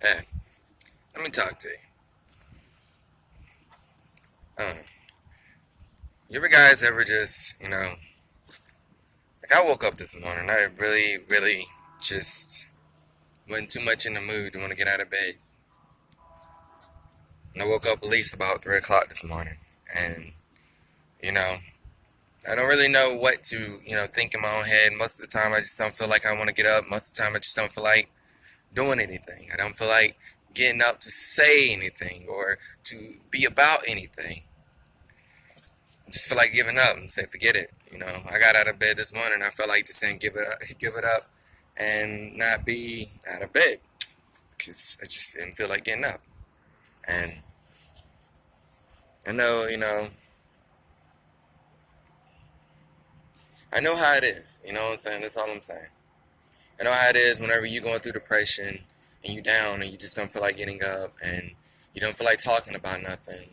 Hey, let me talk to you. Um, you ever guys ever just, like I woke up this morning, I really just wasn't too much in the mood to want to get out of bed. And I woke up at least about 3 o'clock this morning. And, you know, I don't really know what to, think in my own head. Most of the time I just don't feel like I want to get up. Most of the time I just don't feel like doing anything. I don't feel like getting up to say anything or to be about anything. Just feel like giving up and say forget it. I got out of bed this morning. I felt like just saying give it up, give it up, and not be out of bed because I just didn't feel like getting up. And I know, I know how it is. You know what I'm saying? That's all I'm saying. I know how it is whenever you're going through depression and you down and you just don't feel like getting up and you don't feel like talking about nothing.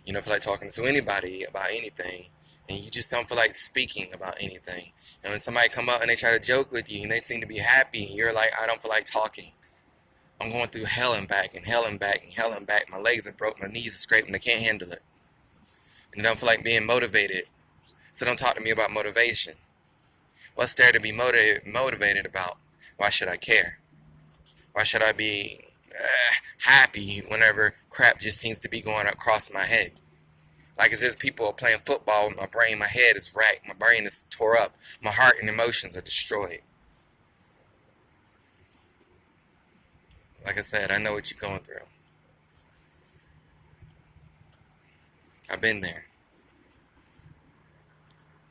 You don't feel like talking to anybody about anything, and you just don't feel like speaking about anything. And when somebody come up and they try to joke with you and they seem to be happy, and you're like, I don't feel like talking. I'm going through hell and back and hell and back and hell and back. My legs are broke, my knees are scraped, and I can't handle it. And I don't feel like being motivated. So don't talk to me about motivation. What's there to be motivated about? Why should I care? Why should I be happy whenever crap just seems to be going across my head? Like as if people are playing football with my brain, my head is racked, my brain is tore up, my heart and emotions are destroyed. Like I said, I know what you're going through. I've been there.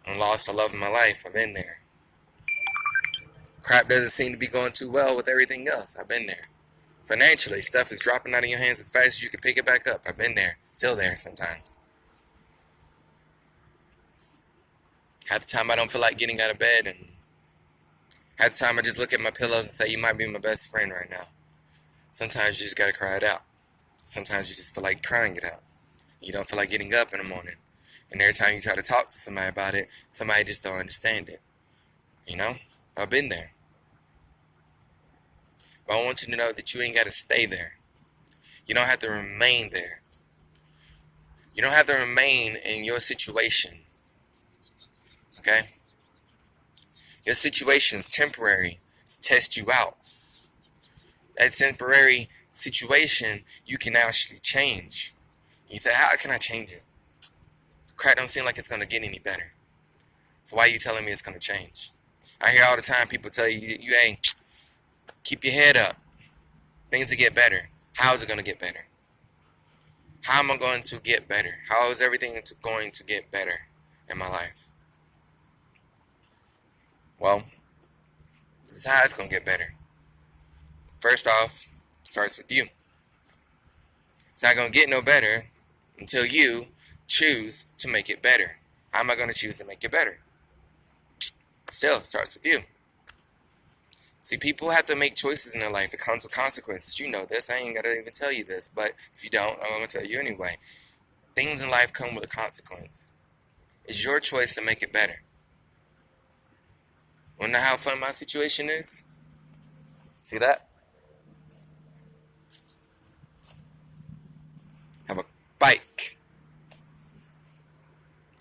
I lost the love of my life. I've been there. Crap doesn't seem to be going too well with everything else. I've been there. Financially, stuff is dropping out of your hands as fast as you can pick it back up. I've been there. Still there sometimes. Half the time I don't feel like getting out of bed, and half the time I just look at my pillows and say, you might be my best friend right now. Sometimes you just gotta cry it out. Sometimes you just feel like crying it out. You don't feel like getting up in the morning. And every time you try to talk to somebody about it, somebody just don't understand it. You know? I've been there. But I want you to know that you ain't gotta stay there. You don't have to remain there. You don't have to remain in your situation. Okay? Your situation is temporary. It's to test you out. That temporary situation you can actually change. You say, how can I change it? Crap don't seem like it's gonna get any better. So why are you telling me it's gonna change? I hear all the time people tell you, hey, keep your head up. Things will get better. How is it gonna get better? How am I going to get better? How is everything going to get better in my life? Well, this is how it's gonna get better. First off, it starts with you. It's not gonna get no better until you choose to make it better. How am I gonna choose to make it better? Still, it starts with you. See, people have to make choices in their life. It comes with consequences. You know this. I ain't gotta even tell you this, but if you don't, I'm gonna tell you anyway. Things in life come with a consequence. It's your choice to make it better. Wanna know how fun my situation is? See that? I have a bike.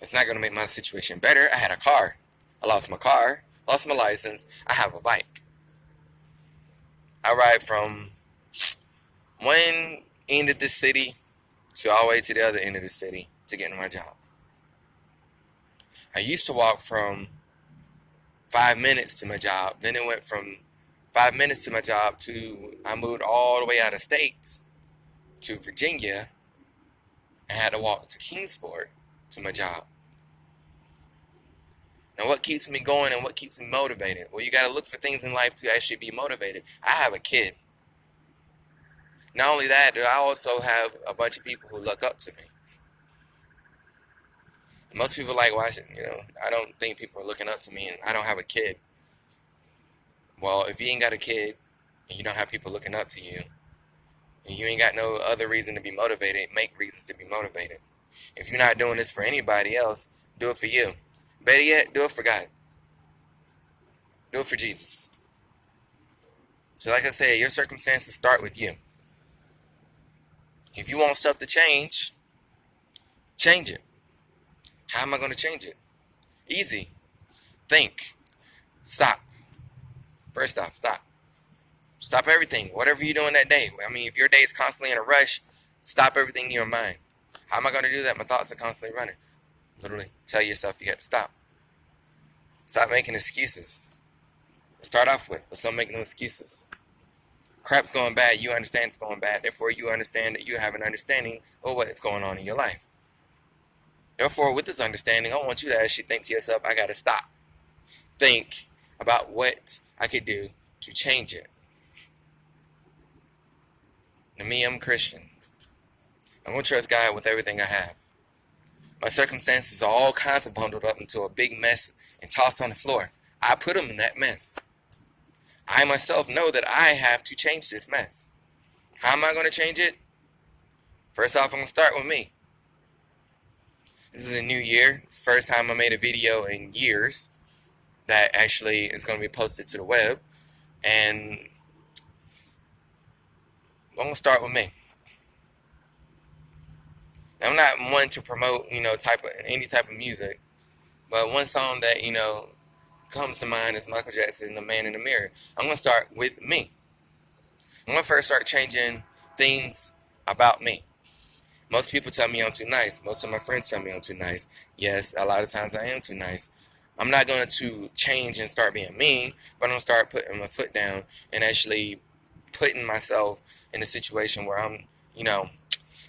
It's not gonna make my situation better. I had a car. I lost my car, lost my license. I have a bike. I ride from one end of the city to all the way to the other end of the city to get to my job. I used to walk from 5 minutes to my job. Then it went from 5 minutes to my job to I moved all the way out of state to Virginia and had to walk to Kingsport to my job. Now, what keeps me going and what keeps me motivated? Well, you got to look for things in life to actually be motivated. I have a kid. Not only that, I also have a bunch of people who look up to me. And most people are like, why should, I don't think people are looking up to me and I don't have a kid. Well, if you ain't got a kid and you don't have people looking up to you, and you ain't got no other reason to be motivated, make reasons to be motivated. If you're not doing this for anybody else, do it for you. Better yet, do it for God. Do it for Jesus. So like I said, your circumstances start with you. If you want stuff to change it. How am I going to change it? Easy. Think. Stop. First off, stop. Stop everything. Whatever you're doing that day. I mean, if your day is constantly in a rush, stop everything in your mind. How am I going to do that? My thoughts are constantly running. Literally, tell yourself you got to stop. Stop making excuses. Start off with, let's stop making no excuses. Crap's going bad. You understand it's going bad. Therefore, you understand that you have an understanding of what is going on in your life. Therefore, with this understanding, I want you to actually think to yourself, I got to stop. Think about what I could do to change it. To me, I'm a Christian. I'm going to trust God with everything I have. My circumstances are all kinds of bundled up into a big mess and tossed on the floor. I put them in that mess. I myself know that I have to change this mess. How am I going to change it? First off, I'm going to start with me. This is a new year. It's the first time I made a video in years that actually is going to be posted to the web. And I'm going to start with me. I'm not one to promote, any type of music. But one song that, comes to mind is Michael Jackson, The Man in the Mirror. I'm going to start with me. I'm going to first start changing things about me. Most people tell me I'm too nice. Most of my friends tell me I'm too nice. Yes, a lot of times I am too nice. I'm not going to change and start being mean, but I'm going to start putting my foot down and actually putting myself in a situation where I'm,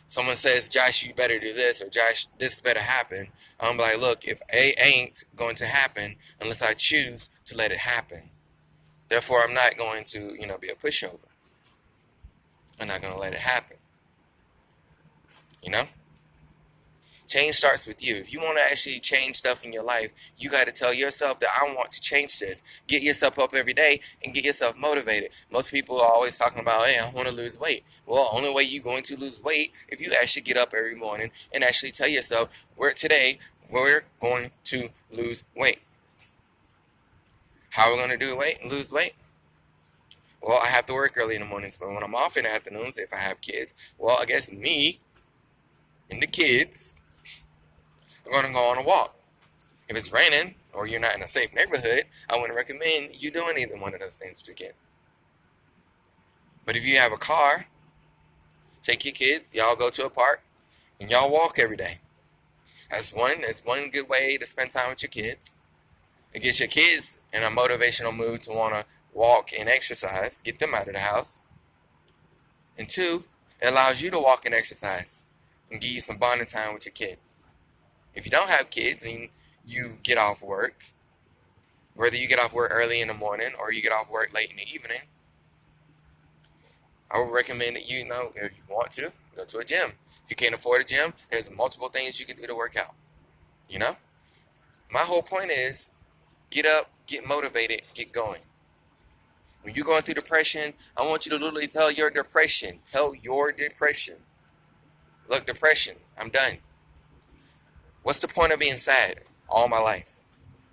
someone says, Josh, you better do this, or Josh, this better happen. I'm like, look, if A ain't going to happen unless I choose to let it happen. Therefore, I'm not going to, be a pushover. I'm not going to let it happen. Change starts with you. If you want to actually change stuff in your life, you got to tell yourself that I want to change this. Get yourself up every day and get yourself motivated. Most people are always talking about, hey, I want to lose weight. Well, the only way you're going to lose weight if you actually get up every morning and actually tell yourself, we're going to lose weight. How are we going to lose weight? Well, I have to work early in the mornings, but when I'm off in the afternoons, if I have kids, well, I guess me and the kids are going to go on a walk. If it's raining or you're not in a safe neighborhood, I wouldn't recommend you doing either one of those things with your kids. But if you have a car, take your kids, y'all go to a park, and y'all walk every day. That's one good way to spend time with your kids. It gets your kids in a motivational mood to want to walk and exercise, get them out of the house. And two, it allows you to walk and exercise and give you some bonding time with your kids. If you don't have kids and you get off work, whether you get off work early in the morning or you get off work late in the evening, I would recommend that if you want to, go to a gym. If you can't afford a gym, there's multiple things you can do to work out. My whole point is get up, get motivated, get going. When you're going through depression, I want you to literally tell your depression, look, depression, I'm done. What's the point of being sad all my life?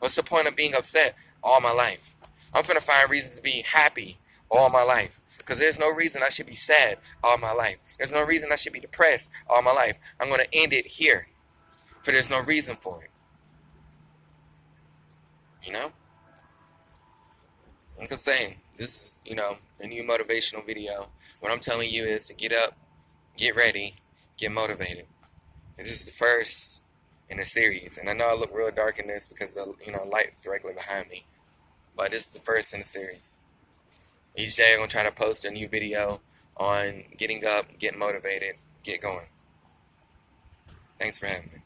What's the point of being upset all my life? I'm going to find reasons to be happy all my life. Because there's no reason I should be sad all my life. There's no reason I should be depressed all my life. I'm going to end it here. For there's no reason for it. Like I'm saying, this is, a new motivational video. What I'm telling you is to get up, get ready, get motivated. This is the first in a series. And I know I look real dark in this because the light's directly behind me. But this is the first in the series. Each day I'm going to try to post a new video on getting up, getting motivated, get going. Thanks for having me.